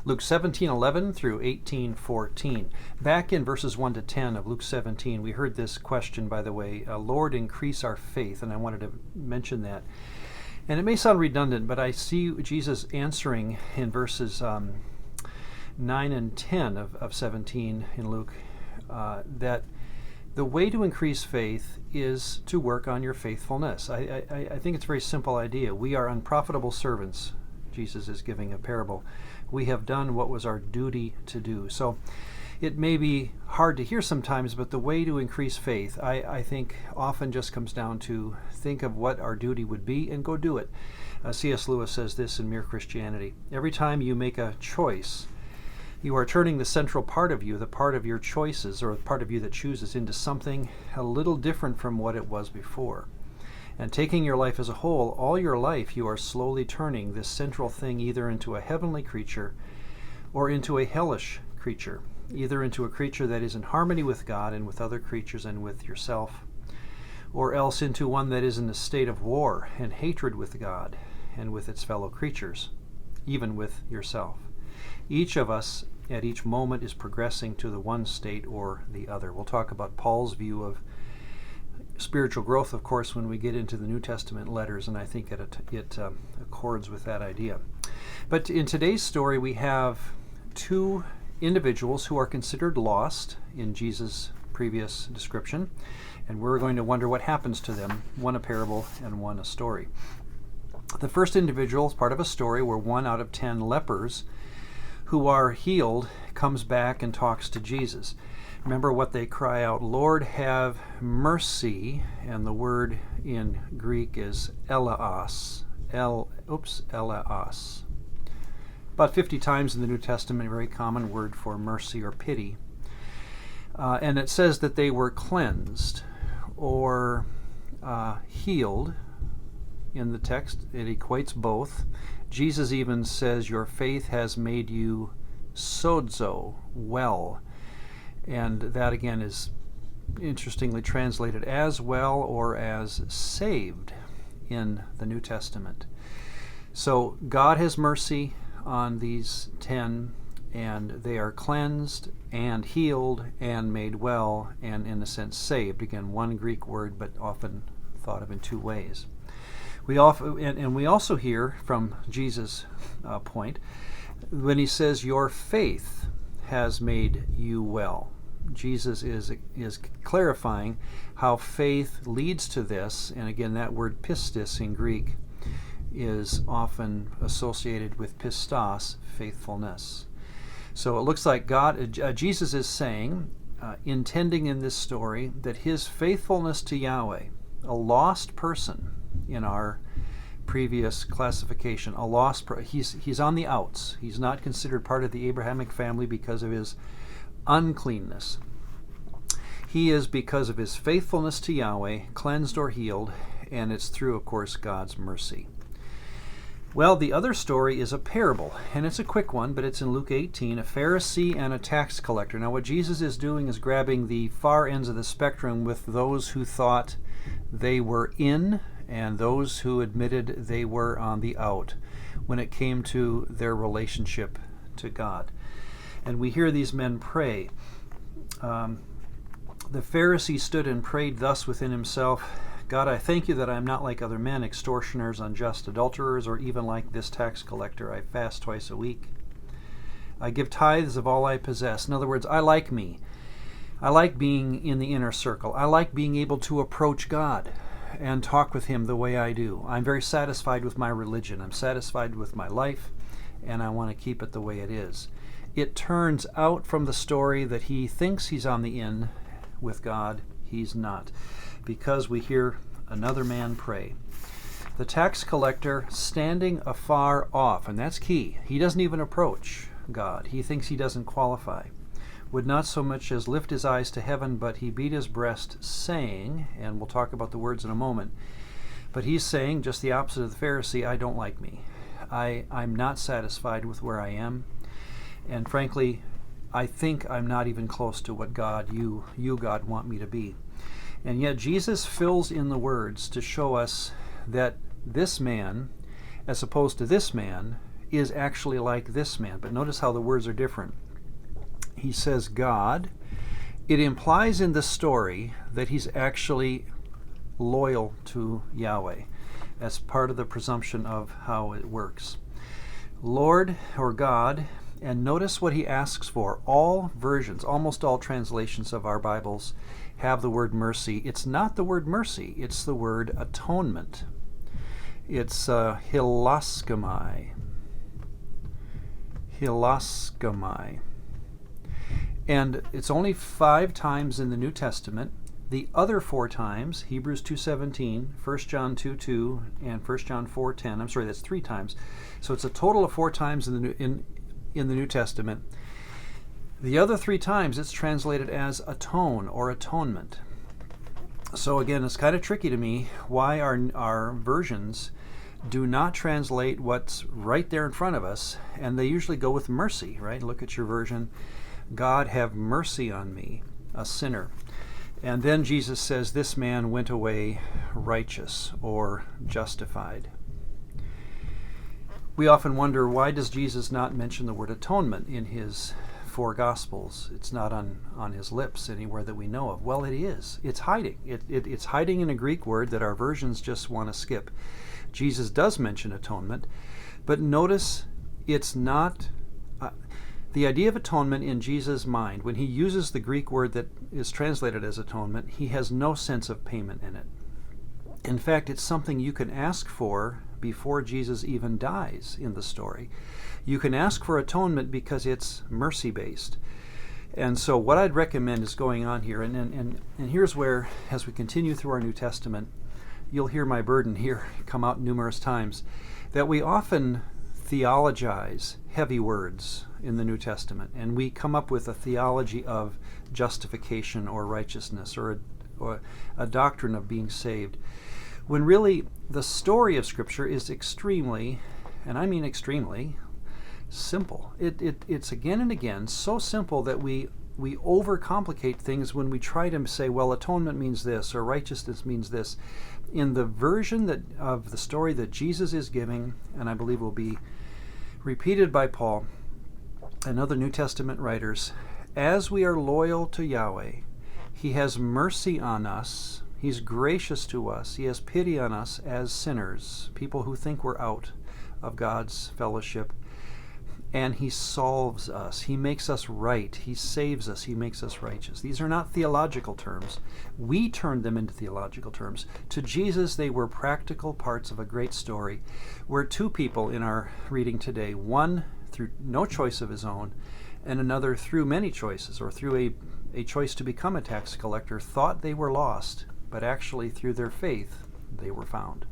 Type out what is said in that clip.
Luke 17:11 through 18:14. Back in verses 1 to 10 of Luke 17, we heard this question, by the way, Lord, increase our faith, and I wanted to mention that. And it may sound redundant, but I see Jesus answering in verses 9 and 10 of 17 in Luke that the way to increase faith is to work on your faithfulness. I think it's a very simple idea. We are unprofitable servants. Jesus is giving a parable. We have done what was our duty to do. So it may be hard to hear sometimes, but the way to increase faith, I think, often just comes down to think of what our duty would be and go do it. C.S. Lewis says this in Mere Christianity. Every time you make a choice, you are turning the central part of you, the part of your choices, or the part of you that chooses, into something a little different from what it was before. And taking your life as a whole, all your life you are slowly turning this central thing either into a heavenly creature or into a hellish creature, either into a creature that is in harmony with God and with other creatures and with yourself, or else into one that is in a state of war and hatred with God and with its fellow creatures, even with yourself. Each of us at each moment is progressing to the one state or the other. We'll talk about Paul's view of spiritual growth, of course, when we get into the New Testament letters, and I think it accords with that idea. But in today's story, we have two individuals who are considered lost in Jesus' previous description, and we're going to wonder what happens to them, one a parable and one a story. The first individual is part of a story where 1 out of 10 lepers who are healed comes back and talks to Jesus. Remember what they cry out, Lord, have mercy, and the word in Greek is eleos. Eleos. About 50 times in the New Testament, a very common word for mercy or pity. And it says that they were cleansed or healed. In the text, it equates both. Jesus even says, your faith has made you sozo, well. And that again is interestingly translated as well or as saved in the New Testament. So God has mercy on these 10, and they are cleansed and healed and made well and in a sense saved. Again, one Greek word, but often thought of in two ways. We also hear from Jesus' point when he says, your faith has made you well. Jesus is clarifying how faith leads to this, and again, that word pistis in Greek is often associated with pistos, faithfulness. So it looks like Jesus is saying, intending in this story, that his faithfulness to Yahweh, a lost person in our previous classification, he's on the outs. He's not considered part of the Abrahamic family because of his uncleanness. He is, because of his faithfulness to Yahweh, cleansed or healed, and it's through, of course, God's mercy. Well, the other story is a parable, and it's a quick one, but it's in Luke 18, a Pharisee and a tax collector. Now, what Jesus is doing is grabbing the far ends of the spectrum with those who thought they were in and those who admitted they were on the out when it came to their relationship to God. And we hear these men pray. The Pharisee stood and prayed thus within himself, God, I thank you that I am not like other men, extortioners, unjust adulterers, or even like this tax collector. I fast twice a week. I give tithes of all I possess. In other words, I like me. I like being in the inner circle. I like being able to approach God and talk with him the way I do. I'm very satisfied with my religion. I'm satisfied with my life, and I want to keep it the way it is. It turns out from the story that he thinks he's on the in with God. He's not, because we hear another man pray. The tax collector standing afar off, and that's key. He doesn't even approach God. He thinks he doesn't qualify. Would not so much as lift his eyes to heaven, but he beat his breast, saying, and we'll talk about the words in a moment, but he's saying just the opposite of the Pharisee, I don't like me. I'm not satisfied with where I am, and frankly, I think I'm not even close to what God, you God, want me to be. And yet Jesus fills in the words to show us that this man, as opposed to this man, is actually like this man. But notice how the words are different. He says God. It implies in the story that he's actually loyal to Yahweh. That's part of the presumption of how it works. Lord or God, and notice what he asks for. All versions, almost all translations of our Bibles have the word mercy. It's not the word mercy, it's the word atonement. It's hilaskamai. Hilaskamai. And it's only 5 times in the New Testament. The other 4 times, Hebrews 2:17, 1 John 2:2, and 1 John 4:10. I'm sorry, that's 3 times. So it's a total of 4 times in the New Testament. The other 3 times it's translated as atone or atonement. So again, it's kind of tricky to me why our versions do not translate what's right there in front of us, and they usually go with mercy, right? Look at your version. God have mercy on me, a sinner. And then Jesus says, this man went away righteous or justified. We often wonder, why does Jesus not mention the word atonement in his 4 Gospels? It's not on his lips anywhere that we know of. Well, it is. It's hiding. It's hiding in a Greek word that our versions just want to skip. Jesus does mention atonement, but notice it's not... the idea of atonement in Jesus' mind, when he uses the Greek word that is translated as atonement, he has no sense of payment in it. In fact, it's something you can ask for before Jesus even dies in the story. You can ask for atonement because it's mercy-based. And so what I'd recommend is going on here, and here's where, as we continue through our New Testament, you'll hear my burden here come out numerous times, that we often theologize heavy words in the New Testament, and we come up with a theology of justification or righteousness or a doctrine of being saved, when really the story of Scripture is extremely, and I mean extremely, simple. It's again and again so simple that we overcomplicate things when we try to say, well, atonement means this or righteousness means this. In the version of the story that Jesus is giving, and I believe will be repeated by Paul and other New Testament writers, as we are loyal to Yahweh, he has mercy on us, he's gracious to us, he has pity on us as sinners, people who think we're out of God's fellowship, and he solves us, he makes us right, he saves us, he makes us righteous. These are not theological terms. We turned them into theological terms. To Jesus, they were practical parts of a great story where 2 people in our reading today, one through no choice of his own, and another through many choices, or through a choice to become a tax collector, thought they were lost, but actually through their faith, they were found.